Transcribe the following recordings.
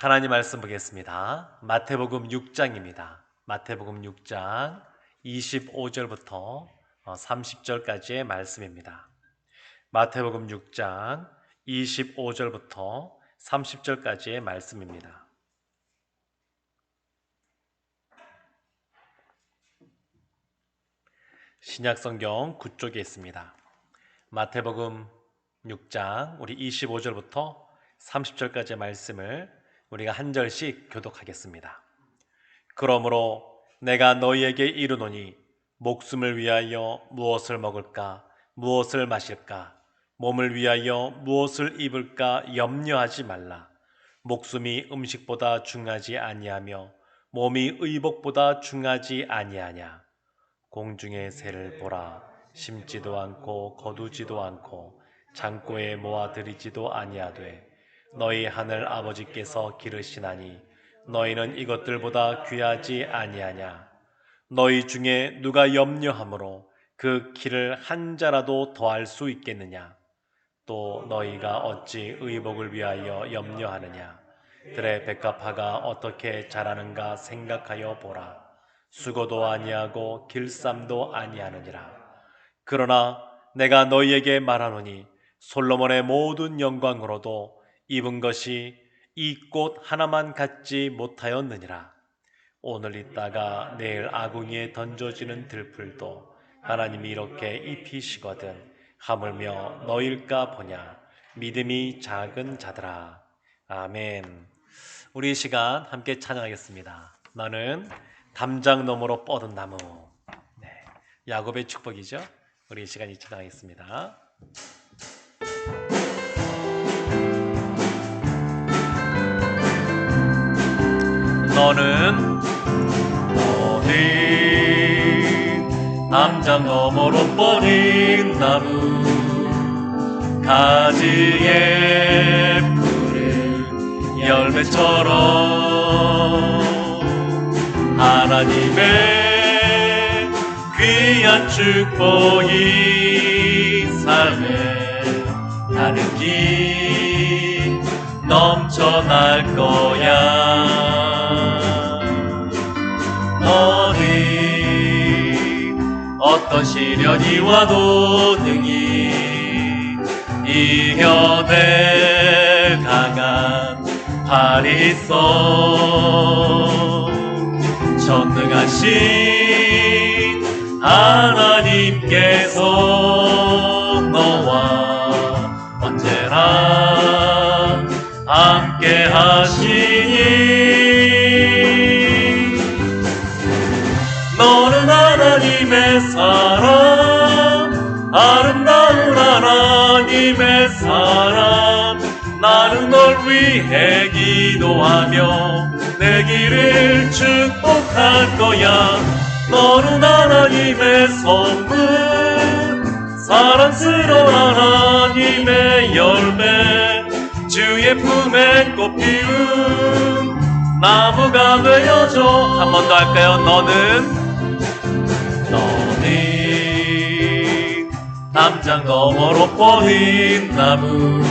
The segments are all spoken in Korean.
하나님 말씀 보겠습니다. 마태복음 6장입니다. 마태복음 6장 25절부터 30절까지의 말씀입니다. 마태복음 6장 25절부터 30절까지의 말씀입니다. 신약성경 9쪽에 있습니다. 마태복음 6장 우리 25절부터 30절까지의 말씀을 우리가 한 절씩 교독하겠습니다. 그러므로 내가 너희에게 이르노니 목숨을 위하여 무엇을 먹을까 무엇을 마실까 몸을 위하여 무엇을 입을까 염려하지 말라. 목숨이 음식보다 중하지 아니하며 몸이 의복보다 중하지 아니하냐. 공중의 새를 보라. 심지도 않고 거두지도 않고 창고에 모아들이지도 아니하되 너희 하늘 아버지께서 기르시나니 너희는 이것들보다 귀하지 아니하냐. 너희 중에 누가 염려함으로 그 키를 한 자라도 더할 수 있겠느냐. 또 너희가 어찌 의복을 위하여 염려하느냐. 들의 백합화가 어떻게 자라는가 생각하여 보라. 수고도 아니하고 길쌈도 아니하느니라. 그러나 내가 너희에게 말하노니 솔로몬의 모든 영광으로도 입은 것이 이 꽃 하나만 갖지 못하였느니라. 오늘 있다가 내일 아궁이에 던져지는 들풀도 하나님이 이렇게 입히시거든 하물며 너일까 보냐. 믿음이 작은 자들아. 아멘. 우리 이 시간 함께 찬양하겠습니다. 나는 담장 너머로 뻗은 나무. 야곱의 축복이죠. 우리 이 시간 찬양하겠습니다. 너는 담장 너머로 뻗은 나무 가지에 푸른 열매처럼 하나님의 귀한 축복이 삶에 다른 길 넘쳐날 거야. 너는 어떤 시련이 와도 능히 이겨낼 강한 팔이 있어. 전능하신 하나님께서 너와 언제나 함께 하시니 너는 하나님의 사람, 아름다운 하나님의 사람. 나는 널 위해 기도하며 내 길을 축복할 거야. 너는 하나님의 선물, 사랑스러운 하나님의 열매, 주의 품에 꽃 피운 나무가 되어줘. 한 번 더 할까요? 너는 담장 너머로 뻗은 나무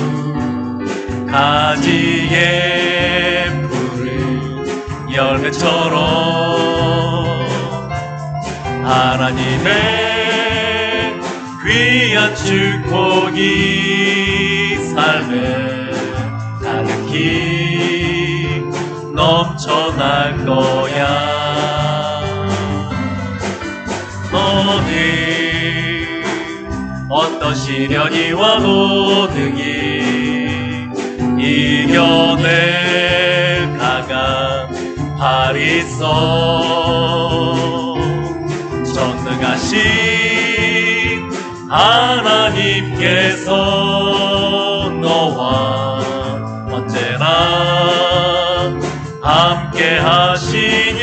가지에 푸른 열매처럼 하나님의 귀한 축복이 삶에 가득히 넘쳐날 거야. 너는 어떤 시련이 와도 능히 이겨낼 강한 팔이 있어. 전능하신 하나님께서 너와 언제나 함께 하시니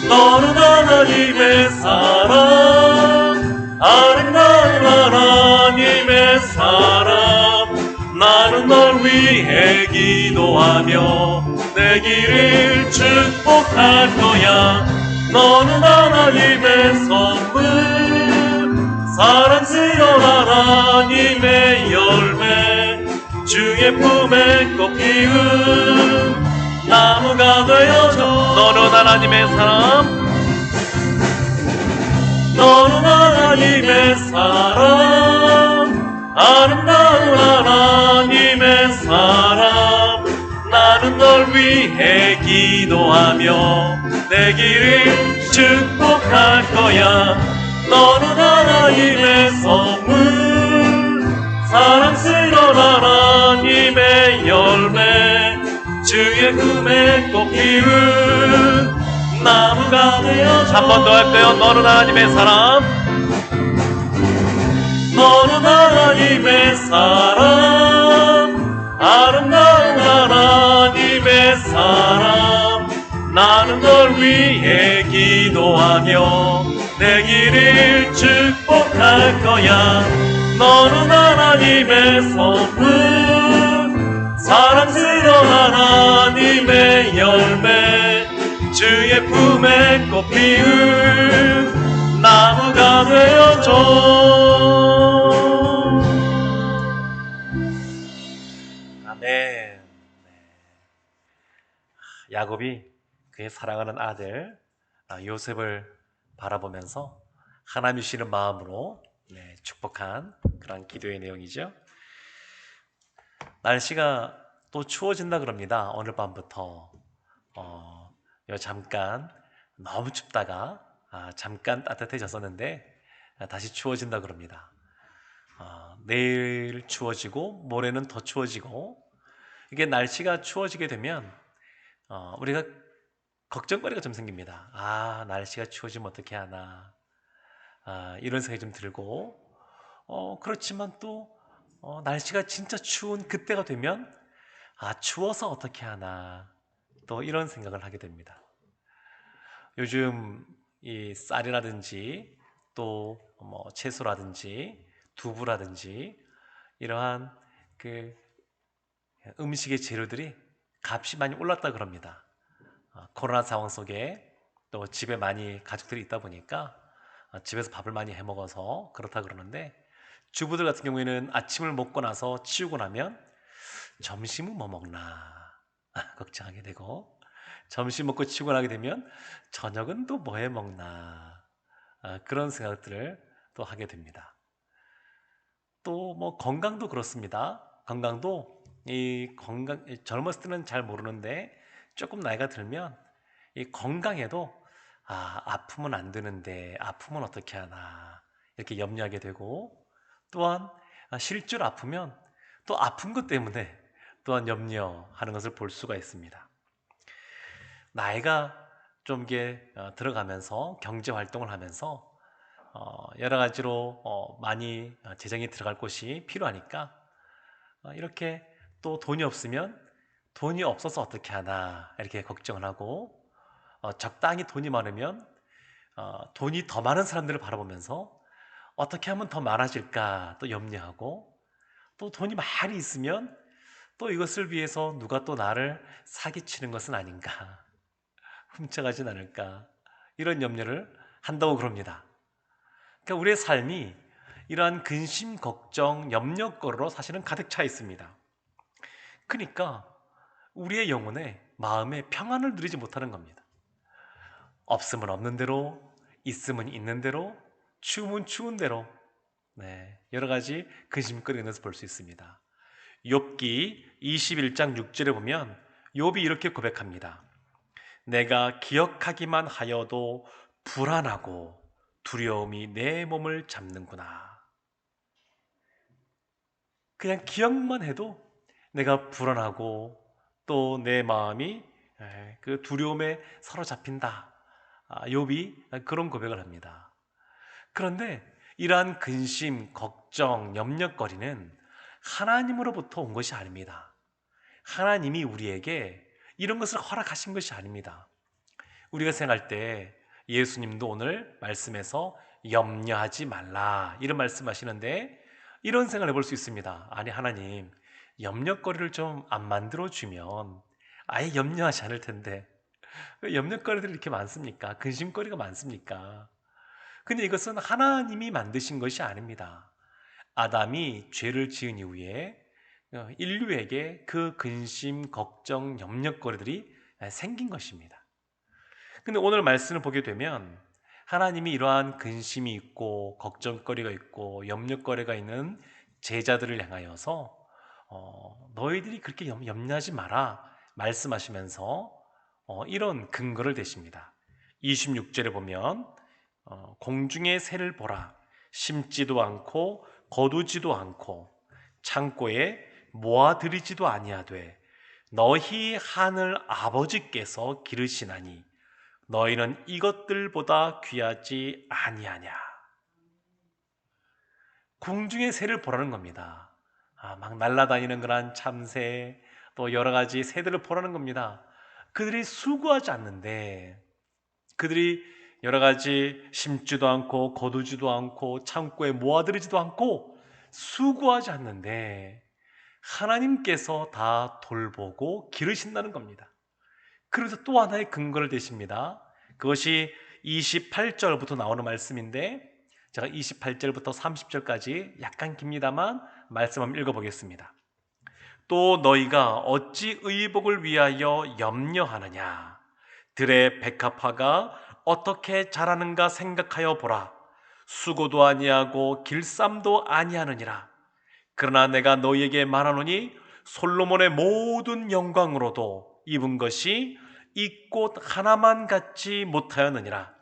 너는 하나님의 사람, 아름다운 하나님의 사람. 나는 널 위해 기도하며 내 길을 축복할 거야. 너는 하나님의 선물, 사랑스러운 하나님의 열매, 주의 품에 꼭 피운 나무가 되어줘. 너는 하나님의 사람, 너는 하나님의 사람, 아름다운 하나님의 사람. 나는 널 위해 기도하며 내 길을 축복할 거야. 너는 하나님의 선물, 사랑스러운 하나님의 열매, 주의 꿈에 꼭 피운 나무가 되어줘. 한 번 더 할까요? 너는 하나님의 사람, 너는 하나님의 사람, 아름다운 하나님의 사람. 나는 널 위해 기도하며 내 길을 축복할 거야. 너는 하나님의 선물, 사랑스러운 하나님의 열매, 주의 품에 꼭 피운 나무가 되어줘. 아멘. 야곱이 그의 사랑하는 아들 요셉을 바라보면서 하나님 주시는 마음으로 축복한 그런 기도의 내용이죠. 날씨가 또 추워진다 그럽니다. 오늘 밤부터 잠깐 너무 춥다가 잠깐 따뜻해졌었는데 다시 추워진다 그럽니다. 내일 추워지고 모레는 더 추워지고, 이게 날씨가 추워지게 되면 우리가 걱정거리가 좀 생깁니다. 날씨가 추워지면 어떻게 하나, 이런 생각이 좀 들고, 그렇지만 또 날씨가 진짜 추운 그때가 되면 추워서 어떻게 하나, 또 이런 생각을 하게 됩니다. 요즘 이 쌀이라든지 또 채소라든지 두부라든지 이러한 그 음식의 재료들이 값이 많이 올랐다 그럽니다. 코로나 상황 속에 또 집에 많이 가족들이 있다 보니까 집에서 밥을 많이 해 먹어서 그렇다 그러는데, 주부들 같은 경우에는 아침을 먹고 나서 치우고 나면 점심은 뭐 먹나 걱정하게 되고, 점심 먹고 치우고 나게 되면 저녁은 또 뭐 해 먹나, 그런 생각들을 또 하게 됩니다. 또 건강도 그렇습니다. 건강도 젊었을 때는 잘 모르는데 조금 나이가 들면 이 건강에도 아프면 안 되는데 아프면 어떻게 하나, 이렇게 염려하게 되고, 또한 실제로 아프면 또 아픈 것 때문에 또한 염려하는 것을 볼 수가 있습니다. 나이가 좀 이게 들어가면서 경제 활동을 하면서 여러 가지로 많이 재정이 들어갈 곳이 필요하니까 이렇게 또 돈이 없으면 돈이 없어서 어떻게 하나 이렇게 걱정을 하고, 적당히 돈이 많으면 돈이 더 많은 사람들을 바라보면서 어떻게 하면 더 많아질까 또 염려하고, 또 돈이 많이 있으면 또 이것을 위해서 누가 또 나를 사기치는 것은 아닌가, 훔쳐가진 않을까, 이런 염려를 한다고 그럽니다. 그러니까 우리의 삶이 이러한 근심, 걱정, 염려거리로 사실은 가득 차 있습니다. 그러니까 우리의 영혼에, 마음에 평안을 누리지 못하는 겁니다. 없으면 없는 대로, 있으면 있는 대로, 추우면 추운 대로, 여러 가지 근심거리가 있는 것을 볼 수 있습니다. 욥기 21장 6절에 보면 욥이 이렇게 고백합니다. 내가 기억하기만 하여도 불안하고 두려움이 내 몸을 잡는구나. 그냥 기억만 해도 내가 불안하고 또 내 마음이 그 두려움에 사로잡힌다. 욥이 그런 고백을 합니다. 그런데 이러한 근심, 걱정, 염려거리는 하나님으로부터 온 것이 아닙니다. 하나님이 우리에게 이런 것을 허락하신 것이 아닙니다. 우리가 생각할 때 예수님도 오늘 말씀에서 염려하지 말라 이런 말씀하시는데, 이런 생각을 해볼 수 있습니다. 아니, 하나님 염려거리를 좀 안 만들어주면 아예 염려하지 않을 텐데 왜 염려거리들이 이렇게 많습니까? 근심거리가 많습니까? 근데 이것은 하나님이 만드신 것이 아닙니다. 아담이 죄를 지은 이후에 인류에게 그 근심, 걱정, 염려거리들이 생긴 것입니다. 근데 오늘 말씀을 보게 되면 하나님이 이러한 근심이 있고 걱정거리가 있고 염려거리가 있는 제자들을 향하여서 너희들이 그렇게 염려하지 마라 말씀하시면서 이런 근거를 대십니다. 26절에 보면 공중의 새를 보라 심지도 않고 거두지도 않고 창고에 모아들이지도 아니하되 너희 하늘 아버지께서 기르시나니 너희는 이것들보다 귀하지 아니하냐. 공중의 새를 보라는 겁니다. 막 날아다니는 그런 참새, 또 여러 가지 새들을 보라는 겁니다. 그들이 수고하지 않는데, 그들이 여러 가지 심지도 않고 거두지도 않고 창고에 모아들이지도 않고 수고하지 않는데 하나님께서 다 돌보고 기르신다는 겁니다. 그래서 또 하나의 근거를 대십니다. 그것이 28절부터 나오는 말씀인데 제가 28절부터 30절까지 약간 깁니다만 말씀 한번 읽어보겠습니다. 또 너희가 어찌 의복을 위하여 염려하느냐 들의 백합화가 어떻게 자라는가 생각하여 보라. 수고도 아니하고 길쌈도 아니하느니라. 그러나 내가 너희에게 말하노니 솔로몬의 모든 영광으로도 입은 것이 이 꽃 하나만 갖지 못하였느니라.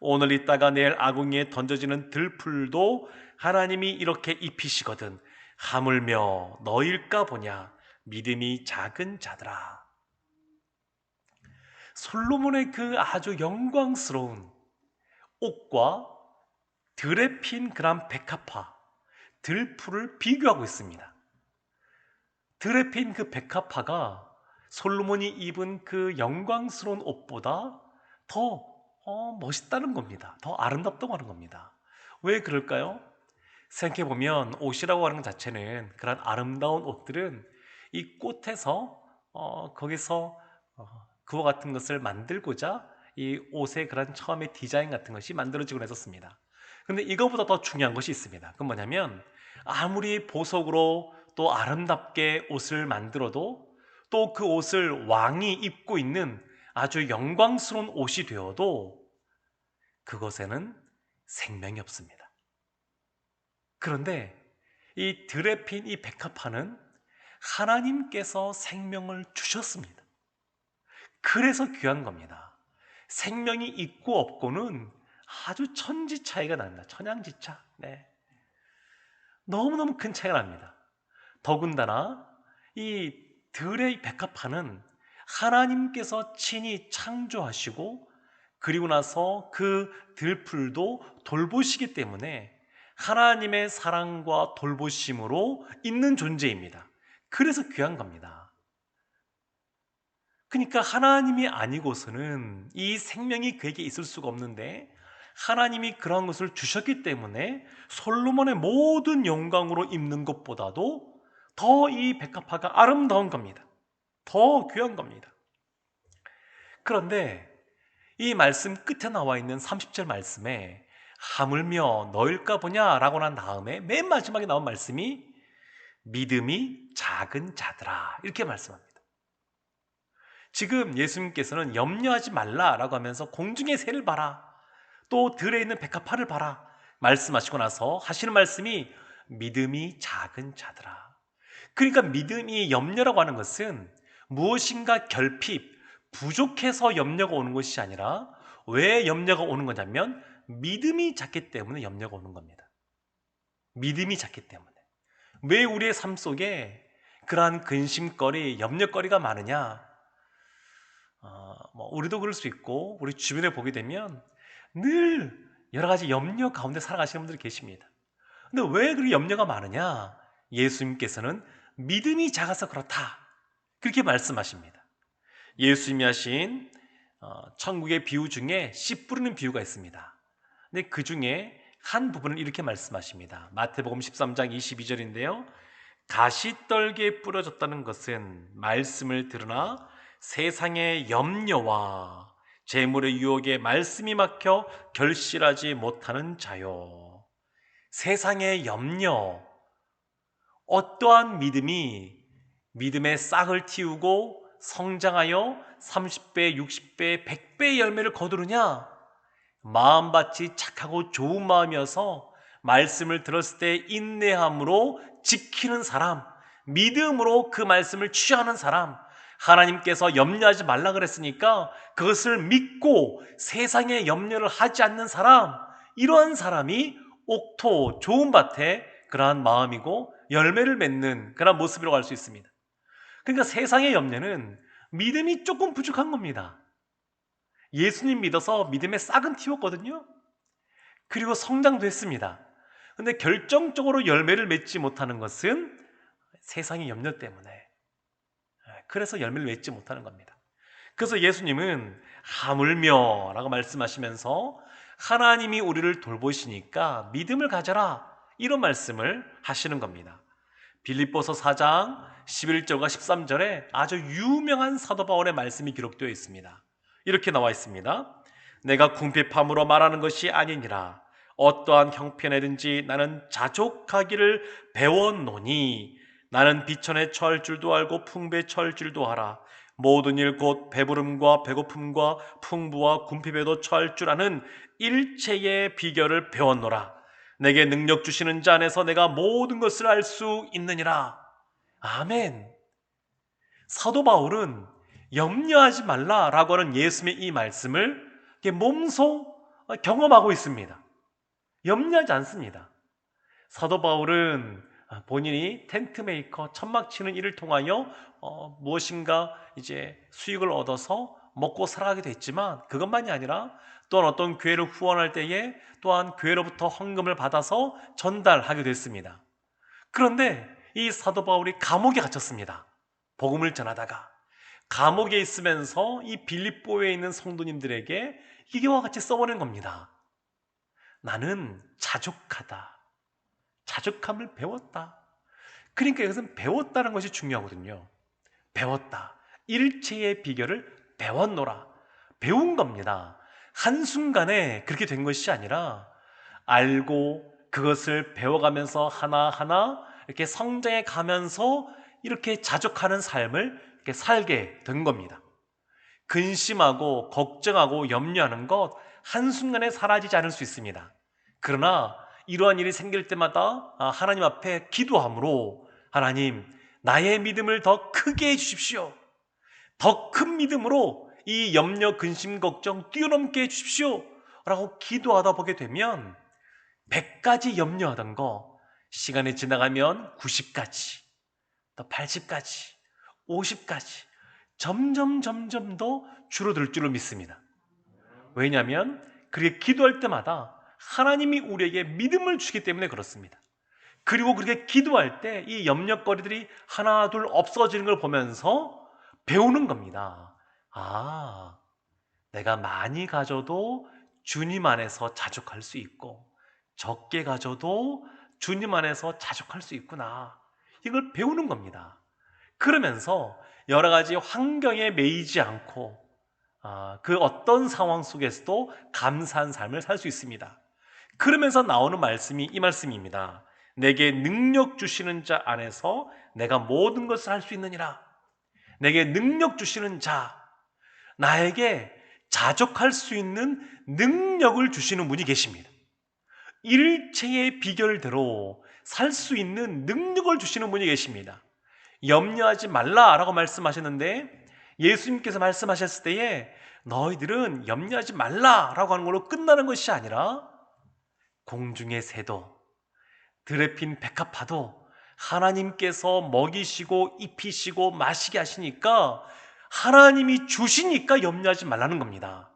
오늘 있다가 내일 아궁이에 던져지는 들풀도 하나님이 이렇게 입히시거든 하물며 너일까 보냐 믿음이 작은 자들아. 솔로몬의 그 아주 영광스러운 옷과 들에 핀 그런 백합화, 들풀을 비교하고 있습니다. 들에 핀 그 백합화가 솔로몬이 입은 그 영광스러운 옷보다 더 멋있다는 겁니다. 더 아름답다고 하는 겁니다. 왜 그럴까요? 생각해보면 옷이라고 하는 것 자체는 그런 아름다운 옷들은 이 꽃에서 거기서 그와 같은 것을 만들고자 이 옷의 그런 처음에 디자인 같은 것이 만들어지곤 했었습니다. 근데 이거보다 더 중요한 것이 있습니다. 그건 뭐냐면 아무리 보석으로 또 아름답게 옷을 만들어도 또 그 옷을 왕이 입고 있는 아주 영광스러운 옷이 되어도 그것에는 생명이 없습니다. 그런데 이 들에 핀 이 백합화는 하나님께서 생명을 주셨습니다. 그래서 귀한 겁니다. 생명이 있고 없고는 아주 천지 차이가 납니다. 천양지차. 네. 너무너무 큰 차이가 납니다. 더군다나 이 들의 백합화는 하나님께서 친히 창조하시고 그리고 나서 그 들풀도 돌보시기 때문에 하나님의 사랑과 돌보심으로 있는 존재입니다. 그래서 귀한 겁니다. 그러니까 하나님이 아니고서는 이 생명이 그에게 있을 수가 없는데 하나님이 그러한 것을 주셨기 때문에 솔로몬의 모든 영광으로 입는 것보다도 더 이 백합화가 아름다운 겁니다. 더 귀한 겁니다. 그런데 이 말씀 끝에 나와 있는 30절 말씀에 하물며 너일까 보냐 라고 난 다음에 맨 마지막에 나온 말씀이 믿음이 작은 자들아 이렇게 말씀합니다. 지금 예수님께서는 염려하지 말라라고 하면서 공중의 새를 봐라 또 들에 있는 백합화를 봐라 말씀하시고 나서 하시는 말씀이 믿음이 작은 자들아. 그러니까 믿음이 염려라고 하는 것은 무엇인가 결핍, 부족해서 염려가 오는 것이 아니라 왜 염려가 오는 거냐면 믿음이 작기 때문에 염려가 오는 겁니다. 믿음이 작기 때문에. 왜 우리의 삶 속에 그러한 근심거리, 염려거리가 많으냐? 우리도 그럴 수 있고 우리 주변에 보게 되면 늘 여러 가지 염려 가운데 살아가시는 분들이 계십니다. 근데 왜 그렇게 염려가 많으냐? 예수님께서는 믿음이 작아서 그렇다. 그렇게 말씀하십니다. 예수님이 하신 천국의 비유 중에 씨 뿌리는 비유가 있습니다. 근데 그 중에 한 부분을 이렇게 말씀하십니다. 마태복음 13장 22절인데요. 가시떨기에 뿌려졌다는 것은 말씀을 들으나 세상의 염려와 재물의 유혹에 말씀이 막혀 결실하지 못하는 자요. 세상의 염려, 어떠한 믿음이 믿음의 싹을 틔우고 성장하여 30배, 60배, 100배의 열매를 거두느냐? 마음밭이 착하고 좋은 마음이어서 말씀을 들었을 때 인내함으로 지키는 사람, 믿음으로 그 말씀을 취하는 사람, 하나님께서 염려하지 말라 그랬으니까 그것을 믿고 세상에 염려를 하지 않는 사람, 이러한 사람이 옥토, 좋은 밭에 그러한 마음이고 열매를 맺는 그런 모습이라고 할 수 있습니다. 그러니까 세상의 염려는 믿음이 조금 부족한 겁니다. 예수님 믿어서 믿음의 싹은 틔웠거든요. 그리고 성장도 했습니다. 근데 결정적으로 열매를 맺지 못하는 것은 세상의 염려 때문에, 그래서 열매를 맺지 못하는 겁니다. 그래서 예수님은 하물며 라고 말씀하시면서 하나님이 우리를 돌보시니까 믿음을 가져라, 이런 말씀을 하시는 겁니다. 빌립보서 4장 11절과 13절에 아주 유명한 사도 바울의 말씀이 기록되어 있습니다. 이렇게 나와 있습니다. 내가 궁핍함으로 말하는 것이 아니니라. 어떠한 형편에든지 나는 자족하기를 배웠노니 나는 비천에 처할 줄도 알고 풍부에 처할 줄도 알아. 모든 일 곧 배부름과 배고픔과 풍부와 궁핍에도 처할 줄 아는 일체의 비결을 배웠노라. 내게 능력 주시는 자 안에서 내가 모든 것을 알 수 있느니라. 아멘. 사도 바울은 염려하지 말라라고 하는 예수님의 이 말씀을 몸소 경험하고 있습니다. 염려하지 않습니다. 사도 바울은 본인이 텐트 메이커, 천막 치는 일을 통하여 무엇인가 이제 수익을 얻어서 먹고 살아가게 됐지만, 그것만이 아니라 또한 어떤 교회를 후원할 때에 또한 교회로부터 헌금을 받아서 전달하게 됐습니다. 그런데 이 사도 바울이 감옥에 갇혔습니다. 복음을 전하다가 감옥에 있으면서 이 빌립보에 있는 성도님들에게 이와 같이 써보낸 겁니다. 나는 자족하다. 자족함을 배웠다. 그러니까 이것은 배웠다는 것이 중요하거든요. 배웠다. 일체의 비결을 배웠노라. 배운 겁니다. 한순간에 그렇게 된 것이 아니라 알고 그것을 배워가면서 하나하나 이렇게 성장해 가면서 이렇게 자족하는 삶을 이렇게 살게 된 겁니다. 근심하고 걱정하고 염려하는 것 한순간에 사라지지 않을 수 있습니다. 그러나 이러한 일이 생길 때마다 하나님 앞에 기도함으로, 하나님, 나의 믿음을 더 크게 해주십시오. 더 큰 믿음으로 이 염려, 근심, 걱정 뛰어넘게 해주십시오 라고 기도하다 보게 되면 100가지 염려하던 거 시간이 지나가면 90가지, 또 80가지, 50가지 점점 더 줄어들 줄로 믿습니다. 왜냐하면 그렇게 기도할 때마다 하나님이 우리에게 믿음을 주기 때문에 그렇습니다. 그리고 그렇게 기도할 때 이 염려거리들이 하나 둘 없어지는 걸 보면서 배우는 겁니다. 아, 내가 많이 가져도 주님 안에서 자족할 수 있고 적게 가져도 주님 안에서 자족할 수 있구나. 이걸 배우는 겁니다. 그러면서 여러 가지 환경에 매이지 않고 그 어떤 상황 속에서도 감사한 삶을 살 수 있습니다. 그러면서 나오는 말씀이 이 말씀입니다. 내게 능력 주시는 자 안에서 내가 모든 것을 할 수 있느니라. 내게 능력 주시는 자, 나에게 자족할 수 있는 능력을 주시는 분이 계십니다. 일체의 비결대로 살 수 있는 능력을 주시는 분이 계십니다. 염려하지 말라라고 말씀하셨는데, 예수님께서 말씀하셨을 때에 너희들은 염려하지 말라라고 하는 걸로 끝나는 것이 아니라 공중의 새도 들에 핀 백합화도 하나님께서 먹이시고 입히시고 마시게 하시니까, 하나님이 주시니까 염려하지 말라는 겁니다.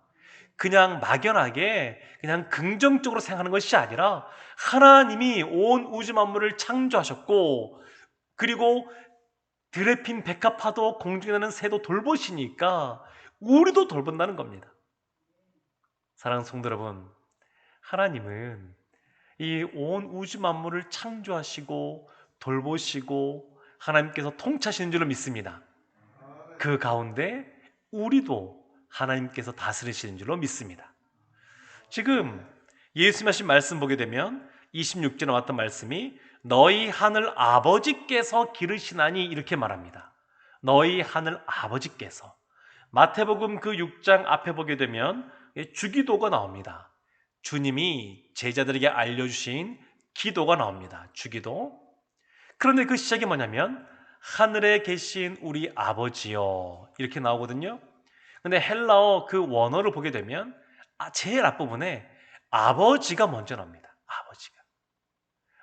그냥 막연하게 그냥 긍정적으로 생각하는 것이 아니라 하나님이 온 우주 만물을 창조하셨고, 그리고 들에 핀 백합화도 공중에 나는 새도 돌보시니까 우리도 돌본다는 겁니다. 사랑하는 성도 여러분, 하나님은 이 온 우주 만물을 창조하시고 돌보시고 하나님께서 통치하시는 줄로 믿습니다. 그 가운데 우리도 하나님께서 다스리시는 줄로 믿습니다. 지금 예수님 하신 말씀 보게 되면 26절에 나왔던 말씀이 너희 하늘 아버지께서 기르시나니 이렇게 말합니다. 너희 하늘 아버지께서. 마태복음 그 6장 앞에 보게 되면 주기도가 나옵니다. 주님이 제자들에게 알려주신 기도가 나옵니다. 주기도. 그런데 그 시작이 뭐냐면 하늘에 계신 우리 아버지여 이렇게 나오거든요. 근데 헬라어 그 원어를 보게 되면 제일 앞부분에 아버지가 먼저 나옵니다. 아버지가.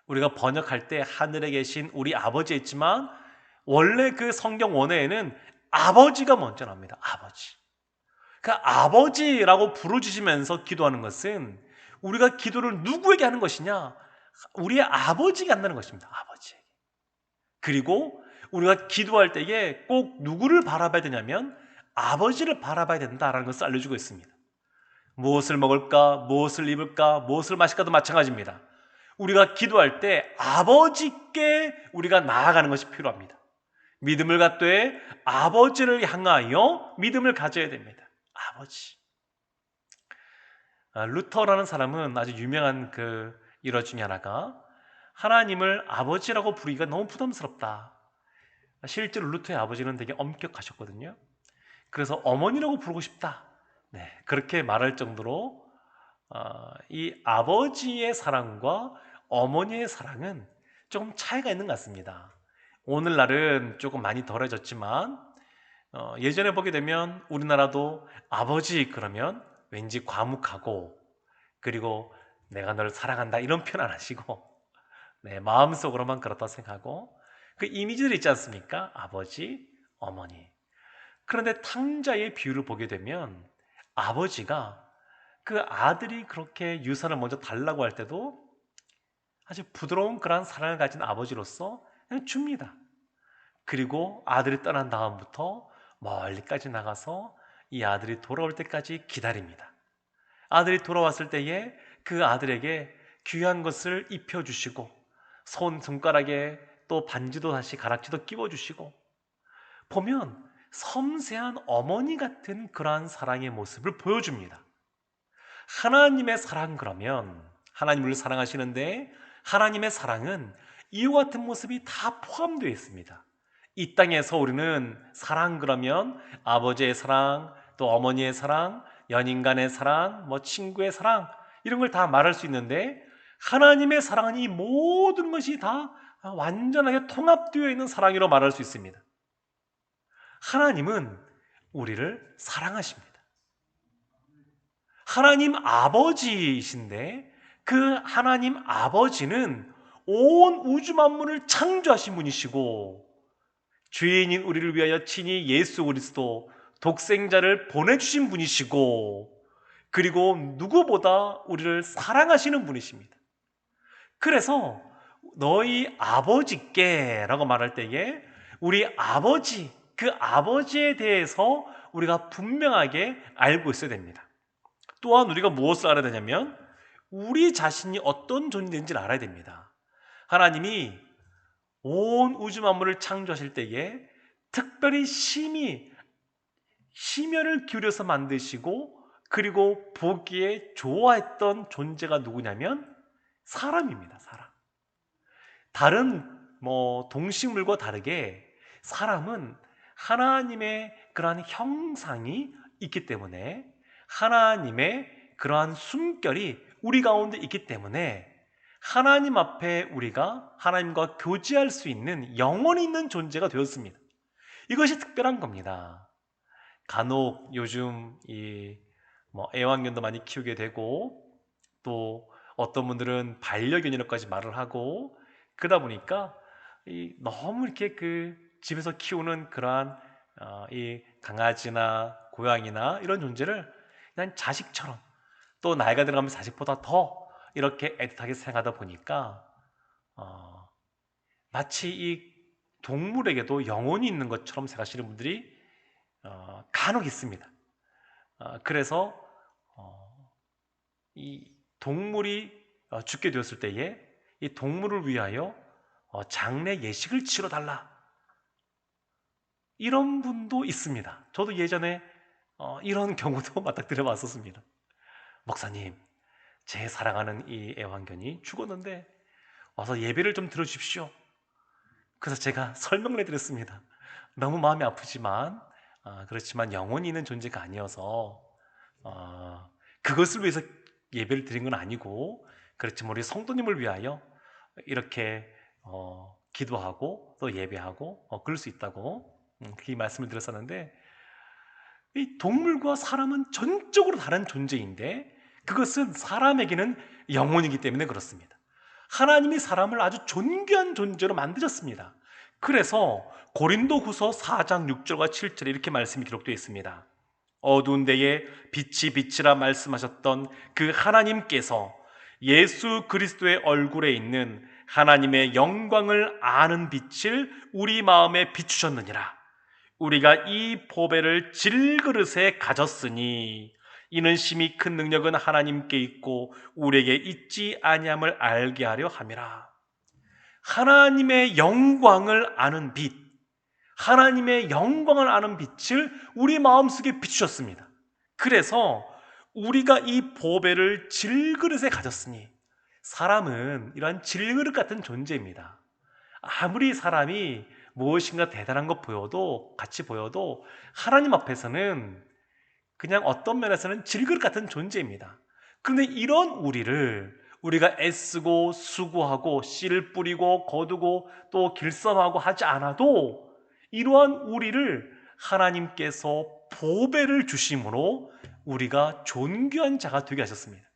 우리가 번역할 때 하늘에 계신 우리 아버지 했지만 원래 그 성경 원어에는 아버지가 먼저 나옵니다. 아버지. 그 아버지라고 부르짖으면서 기도하는 것은 우리가 기도를 누구에게 하는 것이냐? 우리의 아버지가 한다는 것입니다. 아버지에게. 그리고 우리가 기도할 때에 꼭 누구를 바라봐야 되냐면 아버지를 바라봐야 된다라는 것을 알려주고 있습니다. 무엇을 먹을까? 무엇을 입을까? 무엇을 마실까도 마찬가지입니다. 우리가 기도할 때 아버지께 우리가 나아가는 것이 필요합니다. 믿음을 갖되 아버지를 향하여 믿음을 가져야 됩니다. 아버지. 루터라는 사람은 아주 유명한 그 일화 중에 하나가 하나님을 아버지라고 부르기가 너무 부담스럽다. 실제로 루터의 아버지는 되게 엄격하셨거든요. 그래서 어머니라고 부르고 싶다. 네, 그렇게 말할 정도로 이 아버지의 사랑과 어머니의 사랑은 조금 차이가 있는 것 같습니다. 오늘날은 조금 많이 덜해졌지만 예전에 보게 되면 우리나라도 아버지 그러면 왠지 과묵하고 그리고 내가 너를 사랑한다 이런 표현 안 하시고 네, 마음속으로만 그렇다 생각하고 그 이미지들 있지 않습니까? 아버지, 어머니. 그런데 탕자의 비유를 보게 되면 아버지가 그 아들이 그렇게 유산을 먼저 달라고 할 때도 아주 부드러운 그런 사랑을 가진 아버지로서 그냥 줍니다. 그리고 아들이 떠난 다음부터 멀리까지 나가서 이 아들이 돌아올 때까지 기다립니다. 아들이 돌아왔을 때에 그 아들에게 귀한 것을 입혀주시고 손가락에 또 반지도 다시 가락지도 끼워주시고 보면 섬세한 어머니 같은 그러한 사랑의 모습을 보여줍니다. 하나님의 사랑 그러면 하나님을 사랑하시는데 하나님의 사랑은 이와 같은 모습이 다 포함되어 있습니다. 이 땅에서 우리는 사랑 그러면 아버지의 사랑, 또 어머니의 사랑, 연인 간의 사랑, 뭐 친구의 사랑 이런 걸 다 말할 수 있는데 하나님의 사랑은 이 모든 것이 다 완전하게 통합되어 있는 사랑이라고 말할 수 있습니다. 하나님은 우리를 사랑하십니다. 하나님 아버지이신데 그 하나님 아버지는 온 우주 만물을 창조하신 분이시고 죄인인 우리를 위하여 친히 예수 그리스도 독생자를 보내주신 분이시고 그리고 누구보다 우리를 사랑하시는 분이십니다. 그래서 너희 아버지께 라고 말할 때에 우리 아버지, 그 아버지에 대해서 우리가 분명하게 알고 있어야 됩니다. 또한 우리가 무엇을 알아야 되냐면 우리 자신이 어떤 존재인지를 알아야 됩니다. 하나님이 온 우주 만물을 창조하실 때에 특별히 심혈을 기울여서 만드시고 그리고 보기에 좋아했던 존재가 누구냐면 사람입니다. 사람. 다른 동식물과 다르게 사람은 하나님의 그러한 형상이 있기 때문에 하나님의 그러한 숨결이 우리 가운데 있기 때문에 하나님 앞에 우리가 하나님과 교제할 수 있는 영원히 있는 존재가 되었습니다. 이것이 특별한 겁니다. 간혹 요즘 애완견도 많이 키우게 되고 또 어떤 분들은 반려견이라고까지 말을 하고 그러다 보니까 너무 이렇게 그 집에서 키우는 그러한 이 강아지나 고양이나 이런 존재를 그냥 자식처럼 또 나이가 들어가면서 자식보다 더 이렇게 애틋하게 생각하다 보니까 마치 이 동물에게도 영혼이 있는 것처럼 생각하시는 분들이 간혹 있습니다. 그래서 이 동물이 죽게 되었을 때에 이 동물을 위하여 장례 예식을 치러달라 이런 분도 있습니다. 저도 예전에 이런 경우도 맞닥뜨려 봤었습니다. 목사님, 제 사랑하는 이 애완견이 죽었는데 와서 예배를 좀 들어주십시오. 그래서 제가 설명을 해드렸습니다. 너무 마음이 아프지만 그렇지만 영혼이 있는 존재가 아니어서 그것을 위해서 예배를 드린 건 아니고, 그렇지만 우리 성도님을 위하여 이렇게 기도하고 또 예배하고 그럴 수 있다고 그렇게 말씀을 드렸었는데, 이 동물과 사람은 전적으로 다른 존재인데 그것은 사람에게는 영혼이기 때문에 그렇습니다. 하나님이 사람을 아주 존귀한 존재로 만드셨습니다. 그래서 고린도후서 4장 6절과 7절에 이렇게 말씀이 기록되어 있습니다. 어두운 데에 빛이 빛이라 말씀하셨던 그 하나님께서 예수 그리스도의 얼굴에 있는 하나님의 영광을 아는 빛을 우리 마음에 비추셨느니라. 우리가 이 보배를 질그릇에 가졌으니 이는 심히 큰 능력은 하나님께 있고 우리에게 있지 아니함을 알게 하려 함이라. 하나님의 영광을 아는 빛, 하나님의 영광을 아는 빛을 우리 마음속에 비추셨습니다. 그래서 우리가 이 보배를 질그릇에 가졌으니, 사람은 이러한 질그릇 같은 존재입니다. 아무리 사람이 무엇인가 대단한 것 보여도, 같이 보여도 하나님 앞에서는 그냥 어떤 면에서는 질그릇 같은 존재입니다. 그런데 이런 우리가 애쓰고 수고하고 씨를 뿌리고 거두고 또 길쌈하고 하지 않아도 이러한 우리를 하나님께서 보배를 주심으로 우리가 존귀한 자가 되게 하셨습니다.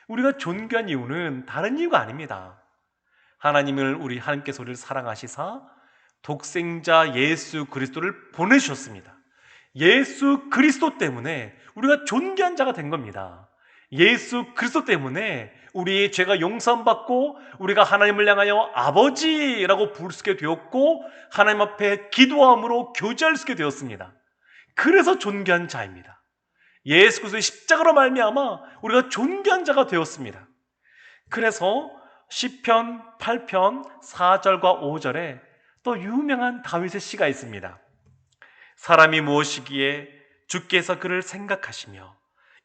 우리가 존귀한 이유는 다른 이유가 아닙니다. 하나님께서 우리를 사랑하시사 독생자 예수 그리스도를 보내주셨습니다. 예수 그리스도 때문에 우리가 존귀한 자가 된 겁니다. 예수 그리스도 때문에 우리의 죄가 용서받고 우리가 하나님을 향하여 아버지라고 부를 수 있게 되었고, 하나님 앞에 기도함으로 교제할 수 있게 되었습니다. 그래서 존귀한 자입니다. 예수 그리스도의 십자가로 말미암아 우리가 존귀한 자가 되었습니다. 그래서 시편 8편 4절과 5절에 또 유명한 다윗의 시가 있습니다. 사람이 무엇이기에 주께서 그를 생각하시며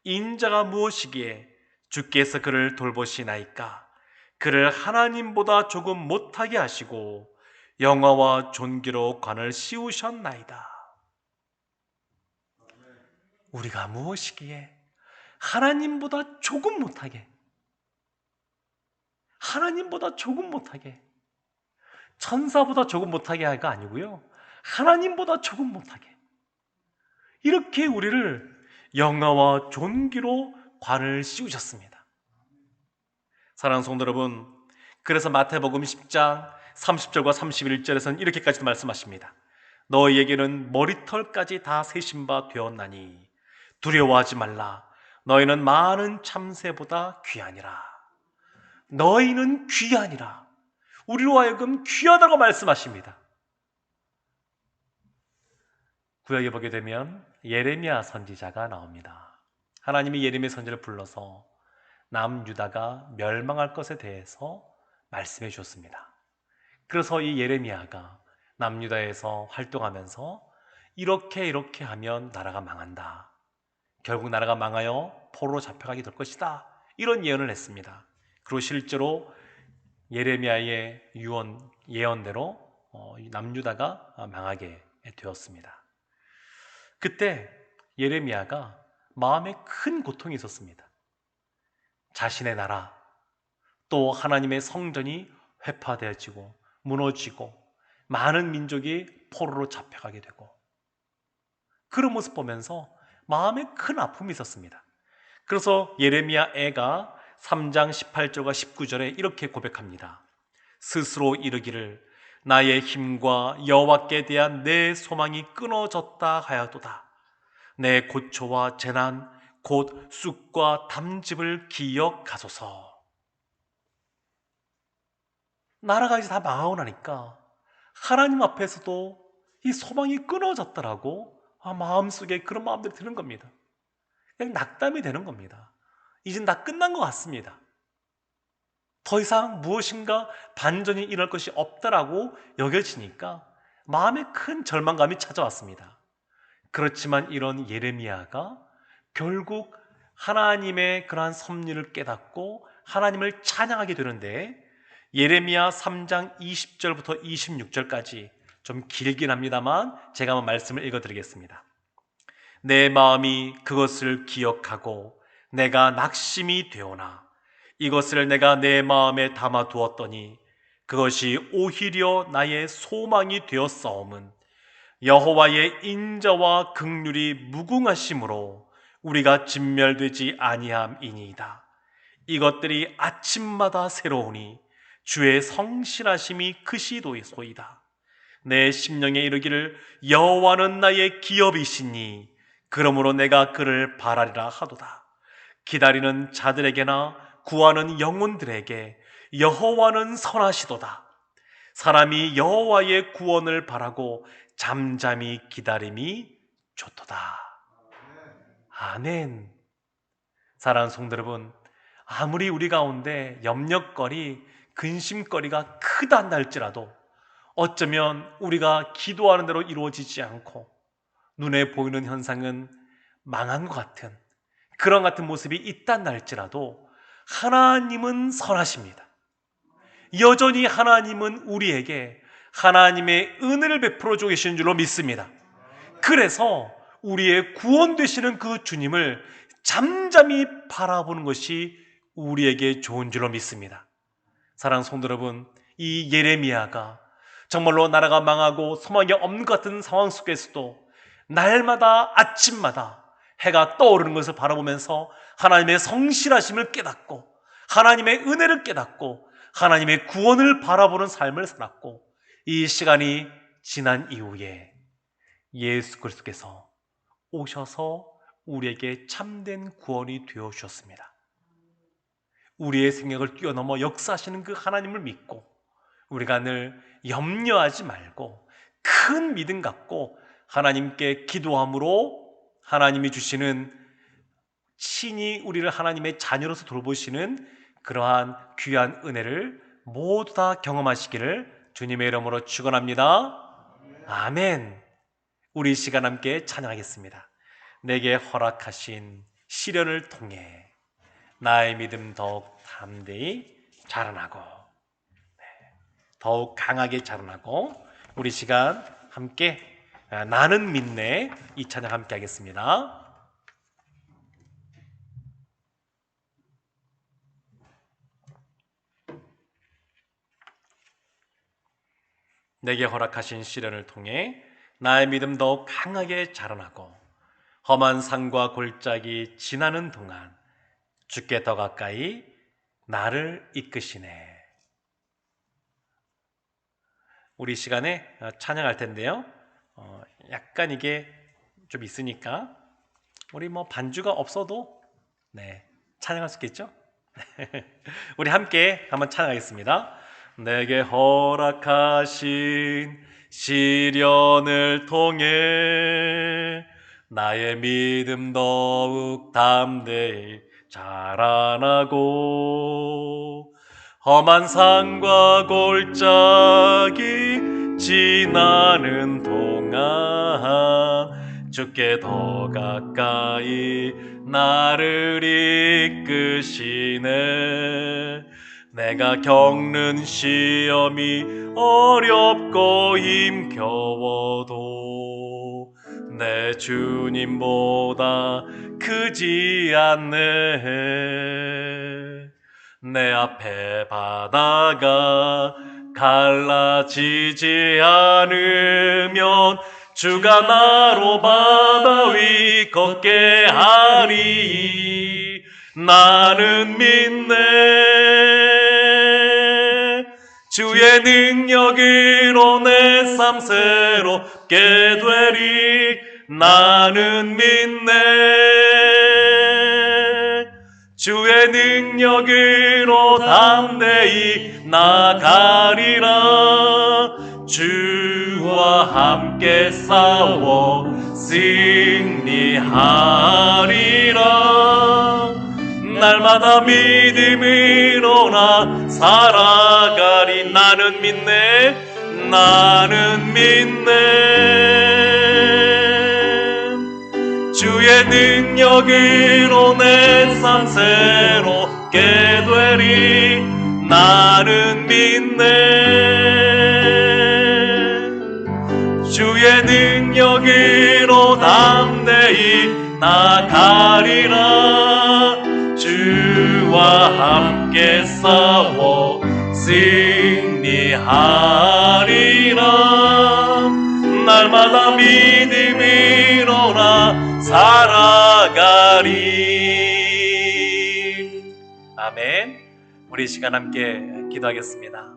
인자가 무엇이기에 주께서 그를 돌보시나이까. 그를 하나님보다 조금 못하게 하시고 영화와 존귀로 관을 씌우셨나이다. 우리가 무엇이기에 하나님보다 조금 못하게, 하나님보다 조금 못하게, 천사보다 조금 못하게 할가 아니고요, 하나님보다 조금 못하게, 이렇게 우리를 영화와 존귀로 관을 씌우셨습니다. 사랑하는 성도 여러분, 그래서 마태복음 10장 30절과 31절에서는 이렇게까지도 말씀하십니다. 너희에게는 머리털까지 다 세신 바 되었나니 두려워하지 말라. 너희는 많은 참새보다 귀하니라. 너희는 귀하니라. 우리로 하여금 귀하다고 말씀하십니다. 구약에 보게 되면 예레미야 선지자가 나옵니다. 하나님이 예레미야 선지자를 불러서 남유다가 멸망할 것에 대해서 말씀해 주었습니다. 그래서 이 예레미야가 남유다에서 활동하면서 이렇게 하면 나라가 망한다, 결국 나라가 망하여 포로로 잡혀가게 될 것이다, 이런 예언을 했습니다. 그리고 실제로 예레미야의 예언대로 남유다가 망하게 되었습니다. 그때 예레미야가 마음에 큰 고통이 있었습니다. 자신의 나라, 또 하나님의 성전이 회파되어지고 무너지고 많은 민족이 포로로 잡혀가게 되고, 그런 모습 보면서 마음에 큰 아픔이 있었습니다. 그래서 예레미야 애가 3장 18절과 19절에 이렇게 고백합니다. 스스로 이르기를 나의 힘과 여호와께 대한 내 소망이 끊어졌다 하여도다. 내 고초와 재난 곧 쑥과 담즙을 기억하소서. 나라가 이제 다 망하고 나니까 하나님 앞에서도 이 소망이 끊어졌다라고 마음속에 그런 마음들이 드는 겁니다. 그냥 낙담이 되는 겁니다. 이젠 다 끝난 것 같습니다. 더 이상 무엇인가 반전이 일어날 것이 없다라고 여겨지니까 마음에 큰 절망감이 찾아왔습니다. 그렇지만 이런 예레미야가 결국 하나님의 그러한 섭리를 깨닫고 하나님을 찬양하게 되는데, 예레미야 3장 20절부터 26절까지 좀 길긴 합니다만 제가 한번 말씀을 읽어드리겠습니다. 내 마음이 그것을 기억하고 내가 낙심이 되오나 이것을 내가 내 마음에 담아두었더니 그것이 오히려 나의 소망이 되었사옴은 여호와의 인자와 긍휼이 무궁하심으로 우리가 진멸되지 아니함이니이다. 이것들이 아침마다 새로우니 주의 성실하심이 크시도소이다. 내 심령에 이르기를 여호와는 나의 기업이시니 그러므로 내가 그를 바라리라 하도다. 기다리는 자들에게나 구하는 영혼들에게 여호와는 선하시도다. 사람이 여호와의 구원을 바라고 잠잠히 기다림이 좋도다. 아멘. 사랑하는 성도 여러분, 아무리 우리 가운데 염려거리, 근심거리가 크다 할지라도 어쩌면 우리가 기도하는 대로 이루어지지 않고 눈에 보이는 현상은 망한 것 같은 그런 같은 모습이 있다 할지라도 하나님은 선하십니다. 여전히 하나님은 우리에게 하나님의 은혜를 베풀어 주고 계시는 줄로 믿습니다. 그래서 우리의 구원 되시는 그 주님을 잠잠히 바라보는 것이 우리에게 좋은 줄로 믿습니다. 사랑하는 성도 여러분, 이 예레미야가 정말로 나라가 망하고 소망이 없는 것 같은 상황 속에서도 날마다 아침마다 해가 떠오르는 것을 바라보면서 하나님의 성실하심을 깨닫고 하나님의 은혜를 깨닫고 하나님의 구원을 바라보는 삶을 살았고, 이 시간이 지난 이후에 예수 그리스도께서 오셔서 우리에게 참된 구원이 되어 주셨습니다. 우리의 생각을 뛰어넘어 역사하시는 그 하나님을 믿고 우리가 늘 염려하지 말고 큰 믿음 갖고 하나님께 기도함으로 하나님이 주시는, 친히 우리를 하나님의 자녀로서 돌보시는 그러한 귀한 은혜를 모두 다 경험하시기를 주님의 이름으로 축원합니다. 아멘. 우리 이 시간 함께 찬양하겠습니다. 내게 허락하신 시련을 통해 나의 믿음 더욱 담대히 자라나고, 더욱 강하게 자라나고, 우리 시간 함께 나는 믿네, 이 찬양 함께 하겠습니다. 내게 허락하신 시련을 통해 나의 믿음 더욱 강하게 자라나고 험한 산과 골짜기 지나는 동안 주께 더 가까이 나를 이끄시네. 우리 시간에 찬양할 텐데요, 약간 이게 좀 있으니까 우리 반주가 없어도 찬양할 수 있겠죠? 우리 함께 한번 찬양하겠습니다. 내게 허락하신 시련을 통해 나의 믿음 더욱 담대히 자라나고 험한 산과 골짜기 지나는 동안 주께 더 가까이 나를 이끄시네. 내가 겪는 시험이 어렵고 힘겨워도 내 주님보다 크지 않네. 내 앞에 바다가 갈라지지 않으면 주가 나로 바다 위 걷게 하리. 나는 믿네. 주의 능력으로 내 삶 새롭게 되리. 나는 믿네. 주의 능력으로 담대히 나가리라. 주와 함께 싸워 승리하리라. 날마다 믿음으로 나 살아가리. 나는 믿네. 나는 믿네. 주의 능력으로 내 삶 새롭게 되리. 나는 믿네. 주의 능력으로 담대히 나가리라. 주와 함께 싸워 승리하리라. 날마다 믿음으로나 살아가리. 아멘. 우리 이 시간 함께 기도하겠습니다.